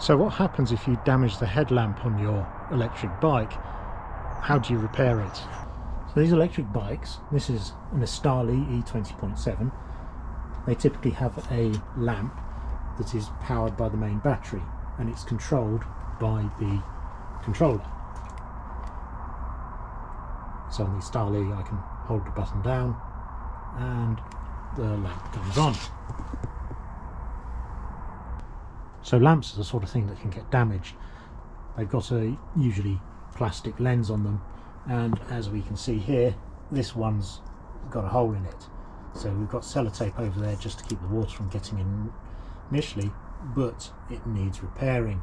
So what happens if you damage the headlamp on your electric bike? How do you repair it? So these electric bikes, this is an Estarli e20.7, they typically have a lamp that is powered by the main battery and it's controlled by the controller. So on the Estarli I can hold the button down and the lamp comes on. So lamps are the sort of thing that can get damaged. They've got a usually plastic lens on them, and as we can see here, this one's got a hole in it. So we've got sellotape over there just to keep the water from getting in initially, but it needs repairing.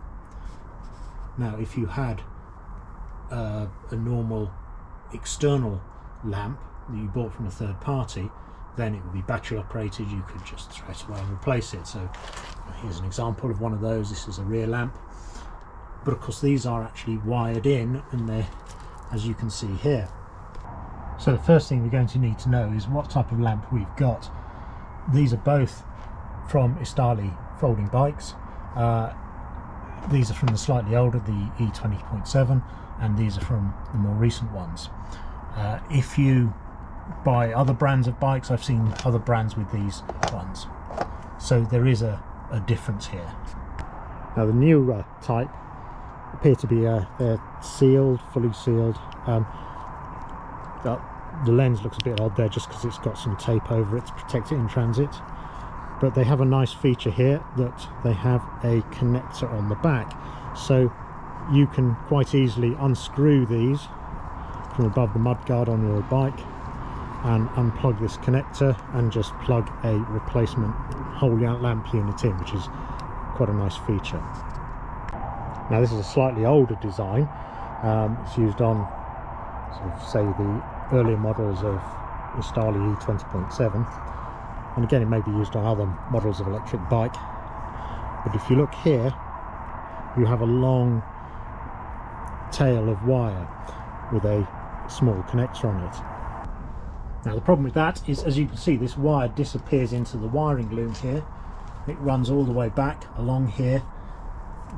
Now if you had a normal external lamp that you bought from a third party, then it would be battery operated. You could just throw it away and replace it. So here's an example of one of those. This is a rear lamp, but of course these are actually wired in, and they're, as you can see here. So the first thing we're going to need to know is what type of lamp we've got. These are both from Estarli folding bikes. These are from the slightly older, the e20.7, and these are from the more recent ones. If you buy other brands of bikes, I've seen other brands with these ones, so there is a difference here. Now the newer type appear to be they're sealed, fully sealed. The lens looks a bit odd there just because it's got some tape over it to protect it in transit, but they have a nice feature here that they have a connector on the back, so you can quite easily unscrew these from above the mudguard on your bike and unplug this connector and just plug a replacement whole lamp unit in, which is quite a nice feature. Now this is a slightly older design. It's used on sort of, say, the earlier models of Estarli e20.7, and again it may be used on other models of electric bike. But if you look here, you have a long tail of wire with a small connector on it. Now the problem with that is, as you can see, this wire disappears into the wiring loom here. It runs all the way back along here,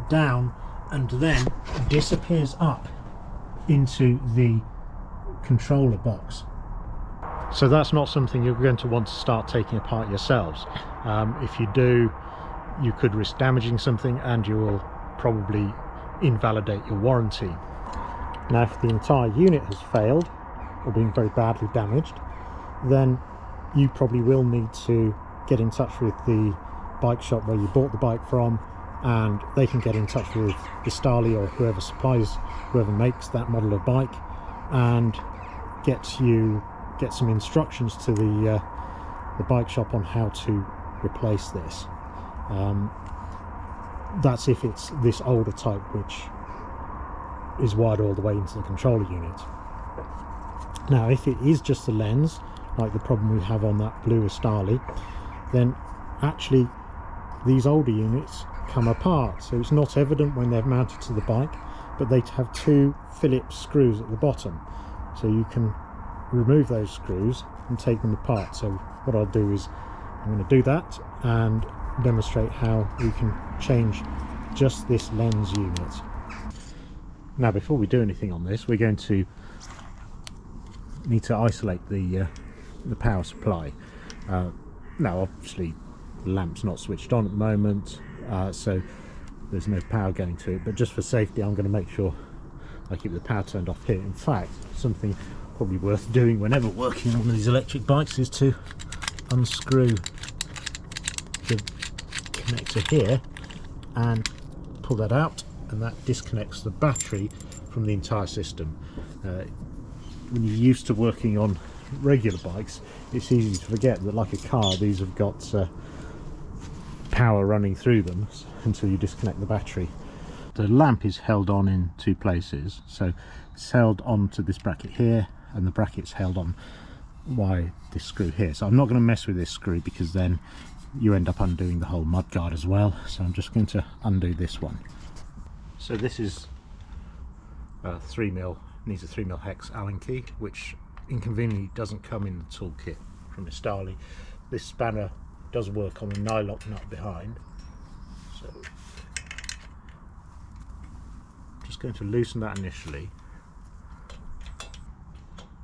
down, and then disappears up into the controller box. So that's not something you're going to want to start taking apart yourselves. If you do, you could risk damaging something and you will probably invalidate your warranty. Now if the entire unit has failed or been very badly damaged, then you probably will need to get in touch with the bike shop where you bought the bike from, and they can get in touch with Estarli or whoever makes that model of bike, and get some instructions to the bike shop on how to replace this. That's if it's this older type, which is wired all the way into the controller unit. Now if it is just the lens, like the problem we have on that blue Estarli, then actually these older units come apart, so it's not evident when they're mounted to the bike, but they have two Phillips screws at the bottom, so you can remove those screws and take them apart. So what I'll do is I'm going to do that and demonstrate how we can change just this lens unit. Now before we do anything on this, we're going to need to isolate the power supply. Now obviously the lamp's not switched on at the moment, so there's no power going to it, but just for safety I'm going to make sure I keep the power turned off here. In fact, something probably worth doing whenever working on these electric bikes is to unscrew the connector here and pull that out, and that disconnects the battery from the entire system. When you're used to working on regular bikes, it's easy to forget that, like a car, these have got power running through them until you disconnect the battery. The lamp is held on in two places, so it's held on to this bracket here, and the bracket's held on by this screw here. So I'm not going to mess with this screw because then you end up undoing the whole mudguard as well, so I'm just going to undo this one. So this is 3mm, needs a 3mm hex Allen key, which inconveniently doesn't come in the toolkit from Estarli. This spanner does work on a nylock nut behind, so just going to loosen that initially.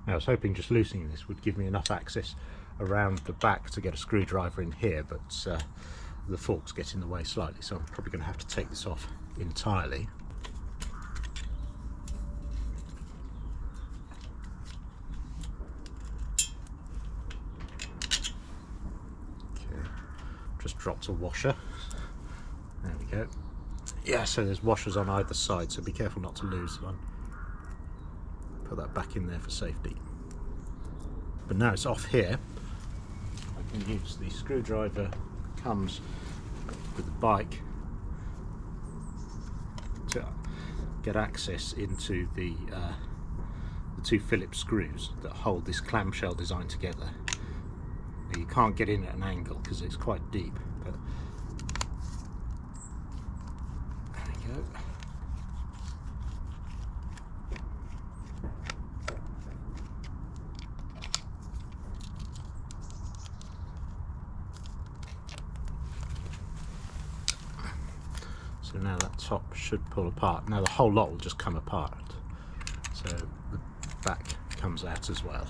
Now I was hoping just loosening this would give me enough access around the back to get a screwdriver in here, but the forks get in the way slightly, so I'm probably going to have to take this off entirely. Okay, just dropped a washer. There we go. Yeah, so there's washers on either side, so be careful not to lose one. Put that back in there for safety. But now it's off here, I can use the screwdriver that comes with the bike to get access into the two Phillips screws that hold this clamshell design together. Now, you can't get in at an angle because it's quite deep, but there we go. So now that top should pull apart. Now the whole lot will just come apart. So the back comes out as well.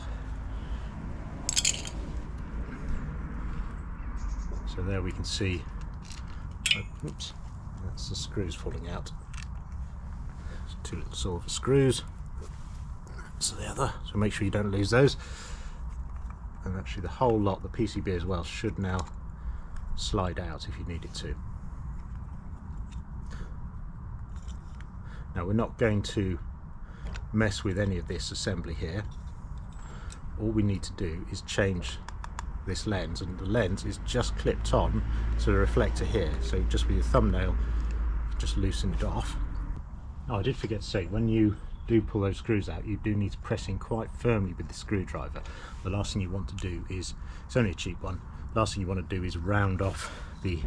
So there we can see, oops, that's the screws falling out. So two little silver screws. That's the other, so make sure you don't lose those. And actually the whole lot, the PCB as well, should now slide out if you need it to. Now we're not going to mess with any of this assembly here. All we need to do is change this lens, and the lens is just clipped on to the reflector here, so just with your thumbnail just loosen it off. Oh, I did forget to say, when you do pull those screws out, you do need to press in quite firmly with the screwdriver. The last thing you want to do is, it's only a cheap one, the last thing you want to do is round off the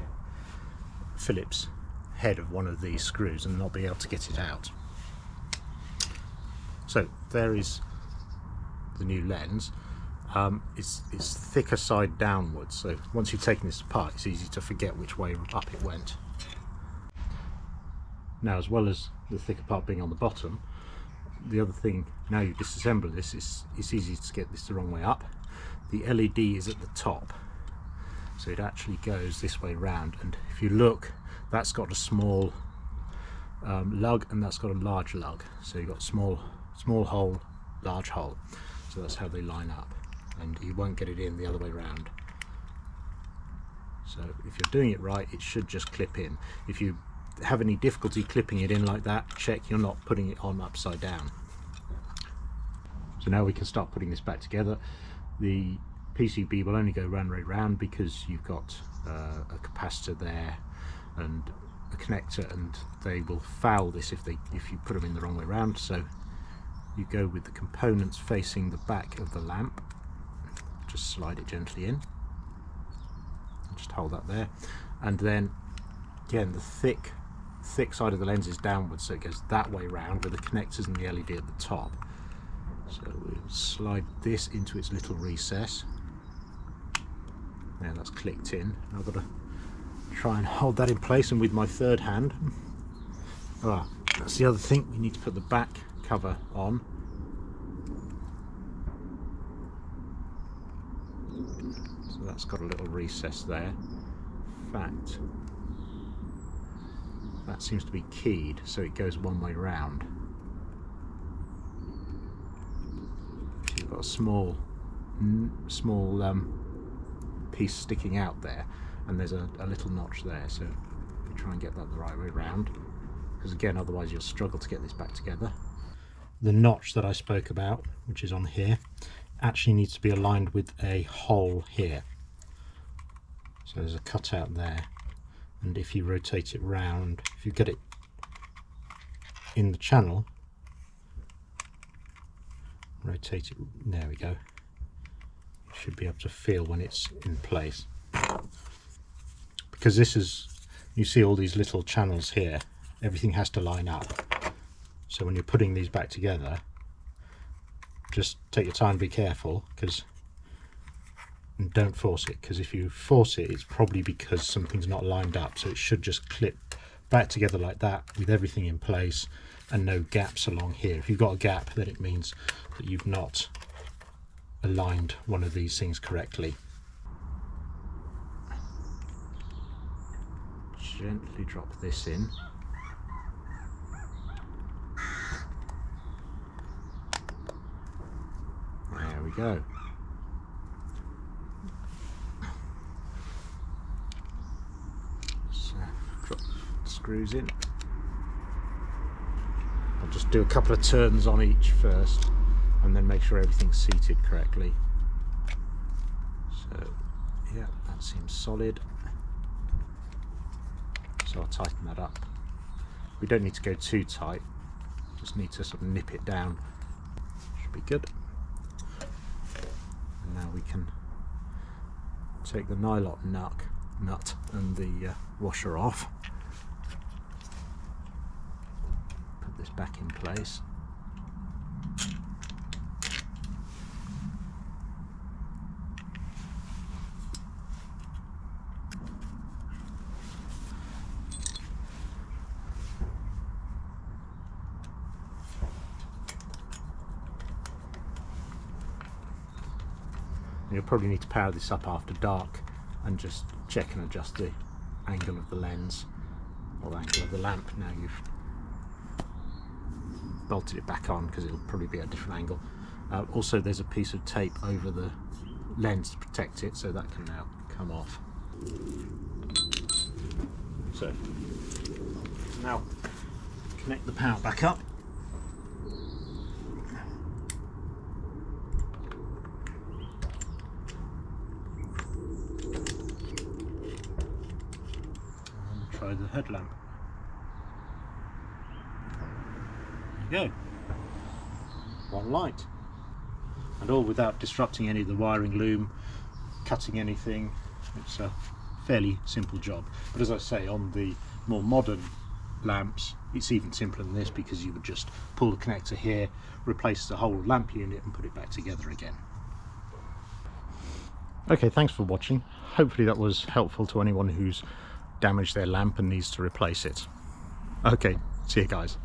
Phillips head of one of these screws and not be able to get it out. So there is the new lens. It's thicker side downwards, so once you've taken this apart it's easy to forget which way up it went. Now, as well as the thicker part being on the bottom, the other thing, now you disassemble this, it's easy to get this the wrong way up. The LED is at the top, so it actually goes this way round, and if you look, that's got a small lug and that's got a large lug, so you've got small hole, large hole, so that's how they line up, and you won't get it in the other way round. So if you're doing it right, it should just clip in. If you have any difficulty clipping it in like that, check you're not putting it on upside down. So now we can start putting this back together. The PCB will only go round right round because you've got a capacitor there and a connector, and they will foul this if you put them in the wrong way round. So you go with the components facing the back of the lamp, just slide it gently in, just hold that there, and then again the thick side of the lens is downwards, so it goes that way round with the connectors and the LED at the top. So we'll slide this into its little recess. Now that's clicked in. I've got to try and hold that in place, and with my third hand, that's the other thing, we need to put the back cover on. So that's got a little recess there. In fact, that seems to be keyed, so it goes one way round. You've got a small piece sticking out there, and there's a little notch there, so we try and get that the right way round, because again otherwise you'll struggle to get this back together. The notch that I spoke about, which is on here, actually needs to be aligned with a hole here, so there's a cutout there, and if you rotate it round, if you get it in the channel, rotate it, there we go, you should be able to feel when it's in place. Because this is, you see all these little channels here, everything has to line up, so when you're putting these back together, just take your time, be careful, and don't force it, because if you force it, it's probably because something's not lined up, so it should just clip back together like that with everything in place and no gaps along here. If you've got a gap, then it means that you've not aligned one of these things correctly. Gently drop this in. There we go. So drop the screws in. I'll just do a couple of turns on each first and then make sure everything's seated correctly. So yeah, that seems solid. So I'll tighten that up. We don't need to go too tight, just need to sort of nip it down. Should be good. And now we can take the nylon nut and the washer off. Put this back in place. You'll probably need to power this up after dark and just check and adjust the angle of the lens or the angle of the lamp. Now you've bolted it back on because it'll probably be at a different angle. Also there's a piece of tape over the lens to protect it, so that can now come off. So now connect the power back up. Try the headlamp. There you go. One light. And all without disrupting any of the wiring loom, cutting anything. It's a fairly simple job. But as I say, on the more modern lamps, it's even simpler than this, because you would just pull the connector here, replace the whole lamp unit and put it back together again. Okay, thanks for watching. Hopefully that was helpful to anyone who's damaged their lamp and needs to replace it. Okay, see you guys.